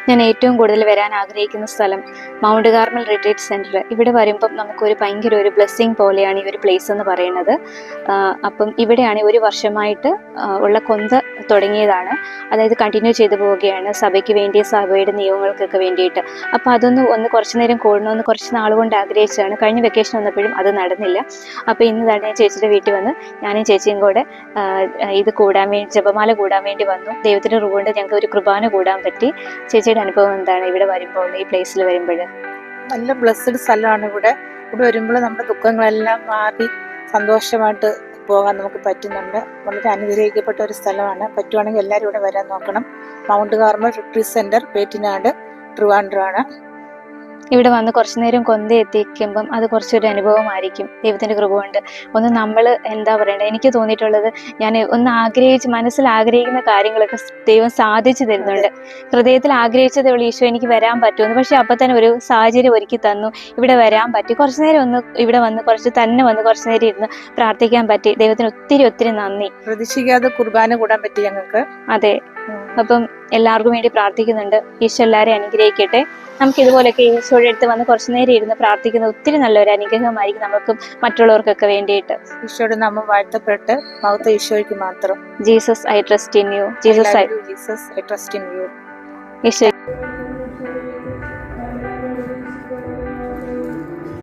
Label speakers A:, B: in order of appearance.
A: ഞാൻ ഏറ്റവും കൂടുതൽ വരാൻ ആഗ്രഹിക്കുന്ന സ്ഥലം മൗണ്ട് കാർമൽ റിട്രീറ്റ് സെൻറ്റർ. ഇവിടെ വരുമ്പം നമുക്കൊരു ഭയങ്കര ഒരു ബ്ലെസ്സിങ് പോലെയാണ് ഈ ഒരു പ്ലേസ് എന്ന് പറയുന്നത്. അപ്പം ഇവിടെയാണ് ഒരു വർഷമായിട്ട് ഉള്ള കൊന്ത തുടങ്ങിയതാണ്. അതായത് കണ്ടിന്യൂ ചെയ്തു പോവുകയാണ് സഭയ്ക്ക് വേണ്ടി, സഭയുടെ നിയമങ്ങൾക്കൊക്കെ വേണ്ടിയിട്ട്. അപ്പോൾ ഒന്ന് കുറച്ച് നേരം കൂടണമെന്ന് കുറച്ച് നാളുകൊണ്ട് ആഗ്രഹിച്ചതാണ്. കഴിഞ്ഞ വെക്കേഷൻ വന്നപ്പോഴും അത് നടന്നില്ല. അപ്പോൾ ഇന്ന് തന്നെ ഞാൻ ചേച്ചിയുടെ വീട്ടിൽ വന്ന് ഞാനും ചേച്ചിയും കൂടെ ഇത് കൂടാൻ വേണ്ടി, ജപമാല കൂടാൻ വേണ്ടി വന്നു. ദൈവത്തിൻ്റെ കൃപ കൊണ്ട് ഞങ്ങൾക്ക് ഒരു കുർബാന കൂടാൻ പറ്റി. ചേച്ചിയുടെ അനുഭവം എന്താണ് ഇവിടെ വരുമ്പോൾ, ഈ പ്ലേസിൽ വരുമ്പോൾ?
B: നല്ല ബ്ലെസ്ഡ് സ്ഥലമാണ് ഇവിടെ വരുമ്പോൾ നമ്മുടെ ദുഃഖങ്ങളെല്ലാം മാറി സന്തോഷമായിട്ട് പോകാൻ നമുക്ക് പറ്റുന്നുണ്ട്. വളരെ അനുഗ്രഹിക്കപ്പെട്ട ഒരു സ്ഥലമാണ്. പറ്റുവാണെങ്കിൽ എല്ലാവരും ഇവിടെ വരാൻ നോക്കണം. Mount Carmel Retreat Centre, Pettinad, ട്രിവാൻഡ്രമാണ്.
A: ഇവിടെ വന്ന് കുറച്ചു നേരം കൊന്ത എത്തിക്കുമ്പം അത് കുറച്ചൊരു അനുഭവമായിരിക്കും. ദൈവത്തിൻ്റെ കൃപ കൊണ്ട് നമ്മൾ എന്താ പറയണ്ടത്, എനിക്ക് തോന്നിയിട്ടുള്ളത്, ഞാൻ മനസ്സിൽ ആഗ്രഹിക്കുന്ന കാര്യങ്ങളൊക്കെ ദൈവം സാധിച്ചു തരുന്നുണ്ട്. ഹൃദയത്തിൽ ആഗ്രഹിച്ചതേ ഉള്ളൂ ഈശോ എനിക്ക് വരാൻ പറ്റുമെന്ന്. പക്ഷെ അപ്പം തന്നെ ഒരു സാഹചര്യം ഒരുക്കി തന്നു, ഇവിടെ വരാൻ പറ്റി. കുറച്ചു നേരം ഇവിടെ വന്ന് കുറച്ചു നേരം ഇരുന്ന് പ്രാർത്ഥിക്കാൻ പറ്റി. ദൈവത്തിന് ഒത്തിരി നന്ദി.
B: പ്രതീക്ഷിക്കാതെ കുർബാന കൂടാൻ പറ്റി ഞങ്ങൾക്ക്.
A: അതെ, അപ്പം എല്ലാവർക്കും വേണ്ടി പ്രാർത്ഥിക്കുന്നുണ്ട്. ഈശോ എല്ലാവരെയും അനുഗ്രഹിക്കട്ടെ. നമുക്ക് ഇതുപോലെയൊക്കെ ഈശോയുടെ അടുത്ത് വന്ന് കുറച്ചു നേരം ഇരുന്ന് പ്രാർത്ഥിക്കുന്നത് ഒത്തിരി നല്ലൊരു അനുഗ്രഹമായിരിക്കും നമുക്കും മറ്റുള്ളവർക്കൊക്കെ വേണ്ടിയിട്ട്.
B: ഈശോയുടെ നാമം വാഴ്ത്തപ്പെട്ട് മഹത്വം ഈശോയ്ക്ക് മാത്രം.
A: Jesus I trust in you. Jesus I
B: trust in you.
A: Isho